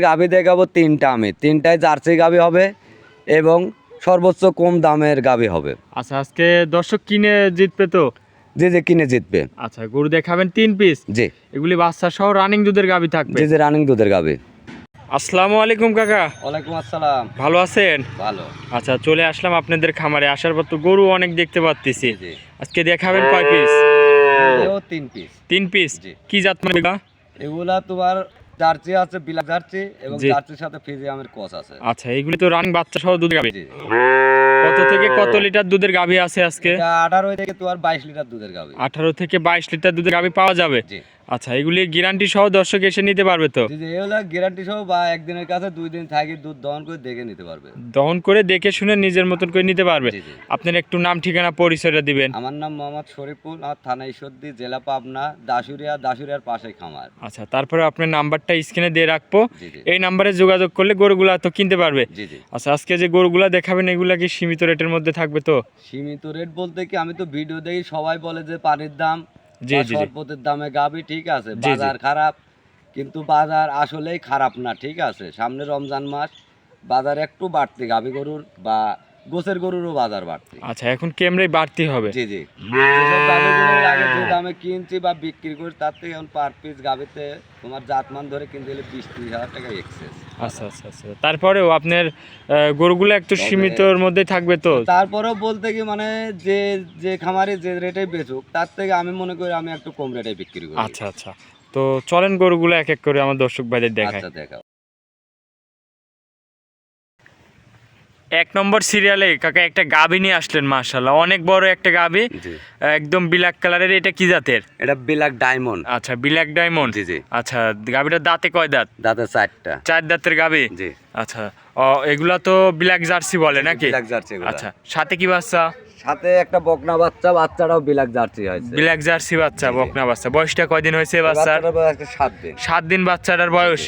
গাভী দেখাবো তিনটা, আমি তিনটায় জার্সি গাভী হবে এবং সর্বোচ্চ কম দামের গাভী হবে। আচ্ছা, আজকে দর্শক কিনে জিতবে তো? যে যে কিনে জিতবে। আচ্ছা, গরু দেখাবেন 3 পিস। জি এগুলি বাচ্চা সহ রানিং দুধের গাভী থাকবে। যে যে রানিং দুধের গাভী। আসসালামু আলাইকুম কাকা, ওয়ালাইকুম আসসালাম। ভালো আছেন? ভালো। আচ্ছা, চলে আসলাম আপনাদের খামারে। আসার পর তো গরু অনেক দেখতে পাচ্ছি। জি। আজকে দেখাবেন কয় পিস? এও 3 পিস। 3 পিস। জি। কি জাত মানে এগুলা? এগুলা তোমার জার্সি আছে, বিলাক জার্সি এবং জি। জার্সির সাথে ফ্রিজিয়ামের ক্রস আছে। আচ্ছা, এগুলি তো রানিং বাচ্চা সহ দুধের গাভী। জি। কত থেকে কত লিটার দুধের গাভী আছে আজকে? এটা 18 থেকে তোমার 22 লিটার দুধের গাভী। 18 থেকে 22 লিটার দুধের গাভী পাওয়া যাবে। জি। আচ্ছা, এগুলি গ্যারান্টি সহ দর্শক এসে নিতে পারবে তো? জি এগুলা গ্যারান্টি সহ বা একদিনের কাছে 2 দিন থাকি দুধ দহন করে দেখে নিতে পারবে। দহন করে দেখে শুনে নিজের মতন করে নিতে পারবে। জি জি। আপনার একটু নাম ঠিকানা পরিচয়টা দিবেন। আমার নাম মোহাম্মদ শরীফুল, আর থানা ঈশ্বরদী, জেলা পাবনা, দাসুরিয়ার পাশে খামার। আচ্ছা, তারপরে আপনার নাম্বারটা স্ক্রিনে দিয়ে রাখবো। জি জি। এই নাম্বারে যোগাযোগ করলে গরুগুলা তো কিনতে পারবে। জি জি। আচ্ছা, আজকে যে গরুগুলা দেখাবেন এগুলা কি সীমিত রেটের মধ্যে থাকবে তো? সীমিত রেট বলতে কি, আমি তো ভিডিও দেখি সবাই বলে যে পানির দাম, জি জি জি। সরবতের দামে গাবি, ঠিক আছে, জি জি। বাজার খারাপ, কিন্তু বাজার আসলেই খারাপ না, ঠিক আছে। সামনে রমজান মাস, বাজার একটু বাড়তি, গাবি গরুর বা গোছের গরুরও বাজার বাড়তি। আচ্ছা, এখন কেমরাই বাড়তি হবে। জি জি। যেসব গাভিগুলো এর আগে যে দামে কিনছি বা বিক্রি করি তার থেকে এখন পার পিস গাভিতে তোমার জাতমান ধরে কিনতে গেলে 20-30 হাজার টাকা এক্সেস। আচ্ছা আচ্ছা আচ্ছা, তারপরেও আপনার গরুগুলো একটু সীমিতর মধ্যে থাকবে তো? তারপরেও বলতে কি মানে যে যে খামারে যে রেটে বেচুক তার থেকে আমি মনে করি আমি একটু কম রেটে বিক্রি করি। আচ্ছা আচ্ছা, তো চলেন গরুগুলো এক এক করে আমার দর্শক ভাইদের দেখায়। আচ্ছা দেখাও। 1 নম্বর সিরিয়ালে কাকা একটা গাভী নিয়ে আসলেন, মাশাআল্লাহ অনেক বড় একটা গাভী, জি। একদম ব্ল্যাক কালারের। এটা কি জাতের? এটা ব্ল্যাক ডায়মন্ড। আচ্ছা, ব্ল্যাক ডায়মন্ড। জি জি। আচ্ছা, গাভীটার দাঁতে কয় দাঁত? দাঁতে 4টা। 4 দাঁতের গাভী। জি। আচ্ছা, এগুলা তো ব্ল্যাক জার্সি বলে নাকি? ব্ল্যাক জার্সি এগুলা। আচ্ছা, সাথে কি বাচ্চা? সাথে একটা বকনা বাচ্চা, বাচ্চাটাও ব্ল্যাক জার্সি হয়েছে। ব্ল্যাক জার্সি বাচ্চা, জি, জি। বকনা বাচ্চা। বয়সটা কয়দিন হয়েছে বাচ্চার? বাচ্চাটার বয়স 7 দিন। 7 দিন বাচ্চাটার বয়স।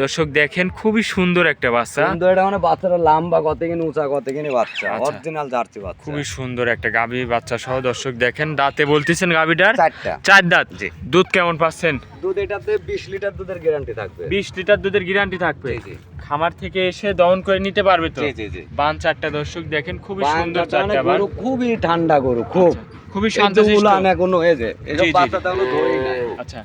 দর্শক দেখেন, খুবই সুন্দর একটা বাচ্চা। কিন্তু এটা মানে বাচ্চাটা লম্বা কতখানি, উঁচা কতখানি বাচ্চা, আচ্ছা। অরিজিনাল জার্সি বাচ্চা। খুবই সুন্দর একটা গাভী বাচ্চা সহ। দর্শক দেখেন, দাঁতে বলতেছেন গাভীটার 4টা। 4 দাঁত। জি। দুধ কেমন পাচ্ছেন? দুধ এটাতে 20 লিটার দুধের গ্যারান্টি থাকবে। 20 লিটার দুধের গ্যারান্টি থাকবে। জি জি। খামার থেকে এসে দহন করে নিতে পারবে তো? জি জি জি। বান 4টা। দর্শক দেখেন, খুবই সুন্দর বাচ্চা মানে 4টা বান। গরু খুবই ঠান্ডা গরু, খুব খুবই শান্ত শান্তশিষ্ট। উলান এখনো হয়েছে, জি, এসব জি। বাচ্চা তাহলে ধরেই নাই। আচ্ছা,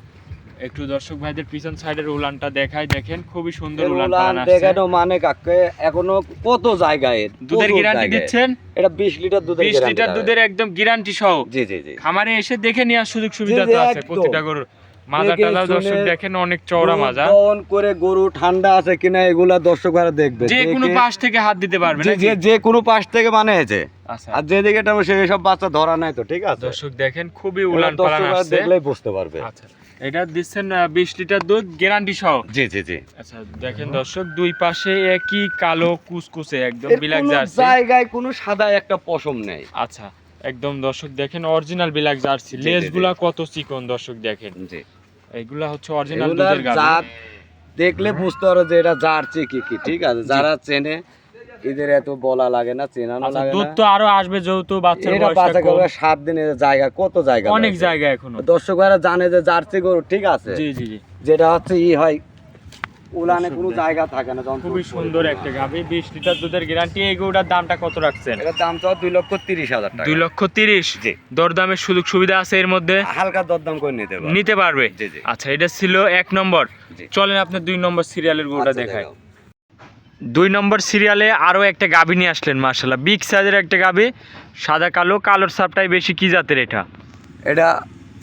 একটু দর্শক ভাইদের পিছন সাইডের উলানটা দেখাই। দেখেন, খুবই সুন্দর এর উলান উলান পালান আসছে। দেখানো মানে কাকে এখনো কত জায়গায় দুধের গ্যারান্টি দিচ্ছেন? এটা 20 লিটার দুধের 20 লিটার দুধের একদম গ্যারান্টি সহ। জি জি জি। খামারে এসে দেখে নেওয়ার সুযোগ সুবিধা জি, জি, তো আছে একদম। প্রতিটা গরুর। মাজা দেখে টালা দর্শক শুনে দেখেন, অনেক চওড়া মাজা। দহন করে গরু ঠান্ডা আছে কিনা এগুলা দর্শকরা দেখবে। যে কোনো দেখে- পাশ থেকে হাত দিতে পারবে যে নাকি? যে- যে কোনো পাশ থেকে মানে হয়েছে। আচ্ছা, আর যেদিকে এটা সব বাচ্চা ধরা নাই তো, ঠিক আছে। দর্শক দেখেন, খুবই এগুলা উলান পালান দর্শকরা আসছে। দেখলেই বুঝতে পারবে। আচ্ছা, এটা দিচ্ছেন 20 লিটার দুধ গ্যারান্টি সহ। জি জি জি। আচ্ছা, দেখেন দর্শক, দুই পাশে একই কালো কুচকুচে একদম এর ব্ল্যাক কোনো জার্সি। জায়গায় কোনো সাদা একটা পশম নেই। আচ্ছা, একদম দর্শক দেখেন, অরিজিনাল ব্ল্যাক জার্সি। জি, জি, লেজগুলা কত চিকন দর্শক দেখেন। জি। এগুলা হচ্ছে অরিজিনাল এগুলার দুধের গাভী। জাত দেখলে বুঝতে পারো যে এটা জার্সি কি কি, ঠিক আছে। যারা চেনে এদের এত বলা লাগে না, চেনানো আচ্ছা, লাগে দুধ না। তো আরো আসবে যেহেতু বাচ্চার এটা বয়সটা বাচ্চা কম। গরু 7 দিনের জায়গা, কত জায়গা অনেক লাগবে। জায়গা এখনো। দর্শকরা জানে যে জার্সি গরু, ঠিক আছে, জি জি জি। যেটা হচ্ছে হয় উলানে কোনো দর্শক জায়গা থাকে না। যখন খুবই দুধ সুন্দর পড়ে। একটা গাভী, 20 লিটার দুধের গ্যারান্টি। এই গরুটার দামটা কত রাখছেন? এটার দাম তো 2,30,000 টাকা। 2,30,000। জি। দরদামের সুযোগ সুবিধা আছে এর মধ্যে? হালকা দরদাম করে নিতে পারবে। নিতে পারবে। জি, জি। আচ্ছা, এটা ছিল 1 নম্বর। জি। চলেন আপনার 2 নম্বর সিরিয়ালের গরুটা আচ্ছা, দেখায়। দেখাও। 2 নম্বর সিরিয়ালে আরো একটা গাভী নিয়ে আসলেন, মাশাআল্লাহ বিগ সাইজের একটা গাভী, সাদা কালো, কালোর সাপটাই বেশি। কি জাতের এটা? এটা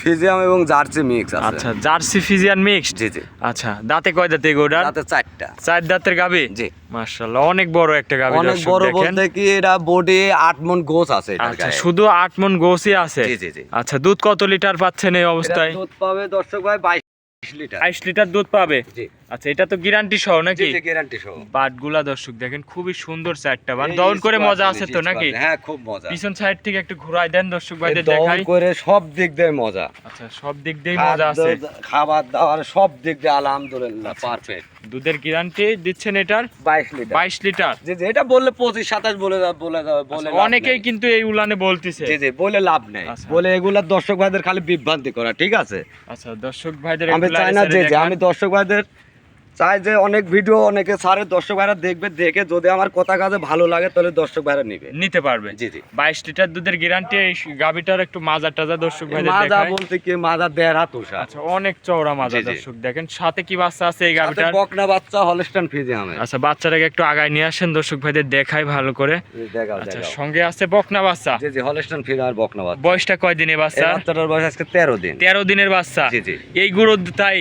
ফিজিয়াম এবং জার্সি মিক্স আছে। আচ্ছা, জার্সি ফিজিয়ান মিক্সড। জি জি। আচ্ছা, দাঁতে কয় দাঁতে গরুটার? তাতে 4টা। 4 দাঁতের গাভী। জি। মাশাআল্লাহ অনেক বড় একটা গাভী। অনেক দর্শক বড় দেখেন। বলতে কি এটা বডি 8 মণ গোছ আছে এটার আচ্ছা, গায়ে। শুধু 8 মণ গোসই আছে? জি, জি, জি। আচ্ছা, দুধ কত লিটার পাচ্ছেন এই এটা অবস্থায়? দুধ পাবে দর্শক ভাই 22 লিটার। 22 লিটার দুধ পাবে। জি। আচ্ছা, এটা তো গ্যারান্টি সহ জি নাকি? জি, গ্যারান্টি সহ। বাটগুলা দর্শক দেখেন, খুবই সুন্দর 4টা বাট। এই দহন করে স্কোয়ার মজা জিনিস, আছে তো নাকি? স্কোয়ার। হ্যাঁ, খুব মজা। পিছন সাইড থেকে একটু ঘুরাই দেন দর্শক এই ভাইদের দহন দেখাই। করে সব দিক দিয়ে মজা। আচ্ছা, সব দিক দিয়ে মজা আছে। খাবার দাবার সব দিক দিয়ে আলহামদুলিল্লাহ পারফেক্ট। দুধের গ্যারান্টি দিচ্ছেন এটার 22 লিটার। 22 লিটার। জি জি, এটা বললে 25-27 বলে বলে আচ্ছা, অনেকেই কিন্তু এই উলানে বলতিছে। জি জি, বলে লাভ নেই। আচ্ছা। বলে এগুলা দর্শক ভাইদের খালি বিভ্রান্তি করা, ঠিক আছে। আচ্ছা, দর্শক ভাইদের আমি একটু চাই লাইনে না সাইডে যে দেখান। আমি দর্শক ভাইদের চাই যে অনেক ভিডিও অনেকে সারে দর্শক ভাইরা দেখবে, দেখে যদি আমার কথা কাজে ভালো লাগে তাহলে দর্শক ভাইরা নিবে, নিতে পারবে। জি জি। 22 লিটার দুধের গ্যারান্টি। এই গাবিটার একটু মাজা টাজা দর্শক ভাইদের মাজা দেখায়। বলতে কি মাজা 1.5 হাত ওষা। আচ্ছা, অনেক চওড়া মাজা জি, জি। দর্শক দেখেন। সাথে কি বাচ্চা আছে এই সাথে গাবিটার? বকনা বাচ্চা হলস্টাইন ফ্রিজিয়ামের। আচ্ছা, বাচ্চাটাকে একটু আগায় নিয়ে আসেন দর্শক ভাইদের দেখাই ভালো করে। দেখাও আচ্ছা, দেখাও। সঙ্গে আছে বকনা বাচ্চা। জি জি, হলস্টাইন ফ্রিজিয়ামের বকনা বাচ্চা। বয়সটা কয় দিনে এই বাচ্চা? বাচ্চাটার বয়স আজকে 13 দিন। 13 দিনের বাচ্চা। জি জি। এই গুঁড়ো তাই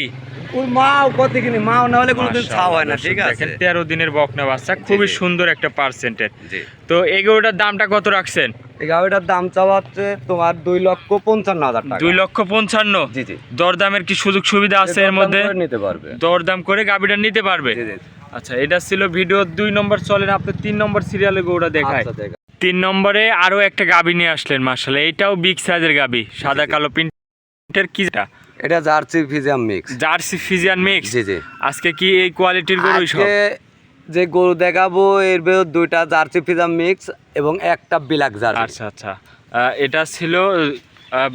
ওর মাও কত কিনি, মাও না হলে কোনোদিন ছাও হয় না, দর্শক ঠিক আছে। দেখেন 13 দিনের বকনা বাচ্চা, খুবই জি। সুন্দর একটা পার্সেন্টেজ। জি। তো এই গরুটার দামটা কত রাখছেন? এই গাভিটার দাম চাওয়া হচ্ছে তোমার 2,55,000 টাকা। 2,55,000। জি জি। দরদামের কি সুযোগ সুবিধা আছে এর দরদাম মধ্যে? করে নিতে পারবে। দরদাম করে গাবিটা নিতে পারবে। জি জি। আচ্ছা, এটা ছিল ভিডিও 2 নম্বর। চলেন আপনি 3 নম্বর সিরিয়ালে গরুটা দেখায়। আচ্ছা, দেখা। 3 নম্বরে আরো একটা গাবি নিয়ে আসলেন মাশাআল্লাহ। এটাও বিগ সাইজের গাবি, সাদা জি। কালো প্রিন্টের। কিটা? এটা jersey Friesian mix. Jersey Friesian mix. জি জি। আজকে কি এই কোয়ালিটির গরুই সব? আজকে যে গরু দেখাবো এর ভেতর 2টা জার্সি ফ্রিজিয়াম মিক্স এবং একটা ব্ল্যাক জার্সি। আচ্ছা আচ্ছা, এটা ছিল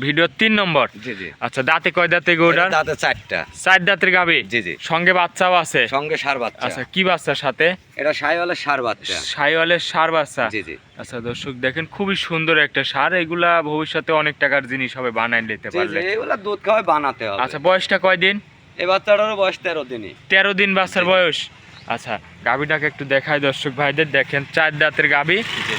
ভিডিও 3 নম্বর। জি জি। আচ্ছা, দাঁতে কয় দাঁতে গরুটার? দাঁতে 4টা। 4 দাঁতের গাবি। জি জি। সঙ্গে বাচ্চাও আছে? সঙ্গে ষাঁড় বাচ্চা। আচ্ছা, কি বাচ্চার সাথে? এটা শাহিওয়ালের ষাঁড় বাচ্চা। শাইওয়ালের ষাঁড় বাচ্চা। জি জি। আচ্ছা দর্শক দেখেন, খুবই সুন্দর একটা ষাঁড়। এগুলা ভবিষ্যতে অনেক টাকার জিনিস হবে বানাই নিতে জি পারলে। জি, এগুলা দুধ খাওয়াই বানাতে হবে। আচ্ছা, বয়সটা কয় দিন? এই বাচ্চাটারও বয়স 13 দিনই। 13 দিন বাচ্চার জি, জি। বয়স। আচ্ছা, গাবিটাকে একটু দেখাই দর্শক ভাইদের। দেখেন 4 দাঁতের গাবি। জি জি।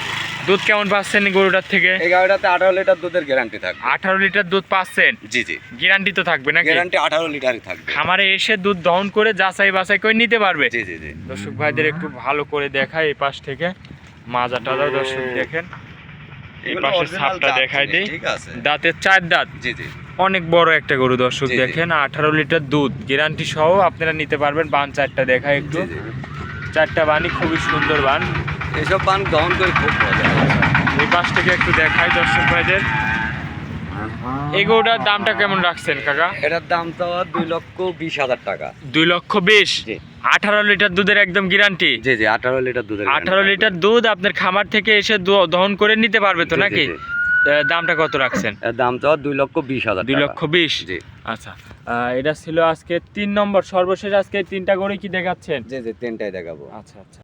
দুধ কেমন পাচ্ছেন এই গরুটার থেকে? এই গাভিটাতে 18 লিটার দুধের গ্যারান্টি থাকবে। 18 লিটার দুধ পাচ্ছেন? জি জি। গ্যারান্টি তো থাকবে নাকি? গ্যারান্টি 18 লিটারই থাকবে। খামারে এসে দুধ দহন করে যাচাই বাছাই করে নিতে পারবে। জি জি জি। দর্শক ভাইদের একটু ভালো করে দেখাই এই পাশ থেকে। মাজাটাও দর্শক দেখেন। এই এগুলো পাশে original ছাপটা জাত দেখাই জিনিস, দেই। ঠিক আছে। দাঁতের 4 দাঁত। জি জি। অনেক বড় একটা গরু দর্শক জি, জি। দেখেন। 18 লিটার দুধ গ্যারান্টি সহ আপনারা নিতে পারবেন। বান 4টা দেখায় একটু। জি জি। 4টা বানই খুবই সুন্দর বান। এইসব পান দহন করে খুব মজা। এই পাশ থেকে একটু দেখাই দর্শক ভাইদের। এই গরুটার দামটা কেমন রাখছেন কাকা? এটার দাম তো 2,20,000 টাকা। 2,20,000। জি। 18 লিটার দুধের একদম গ্যারান্টি। জি জি, 18 লিটার দুধের 18 লিটার দুধ আপনার খামার থেকে এসে দহন করে নিতে পারবে তো জি, জি, নাকি? জি। দামটা কত রাখছেন? এর দাম তো 2,20,000 টাকা। 2,20,000। জি। আচ্ছা, এটা ছিল আজকে 3 নম্বর। সর্বশেষ আজকে 3টা গরু কি দেখাচ্ছেন? জি জি, তিনটাই দেখাবো। আচ্ছা আচ্ছা।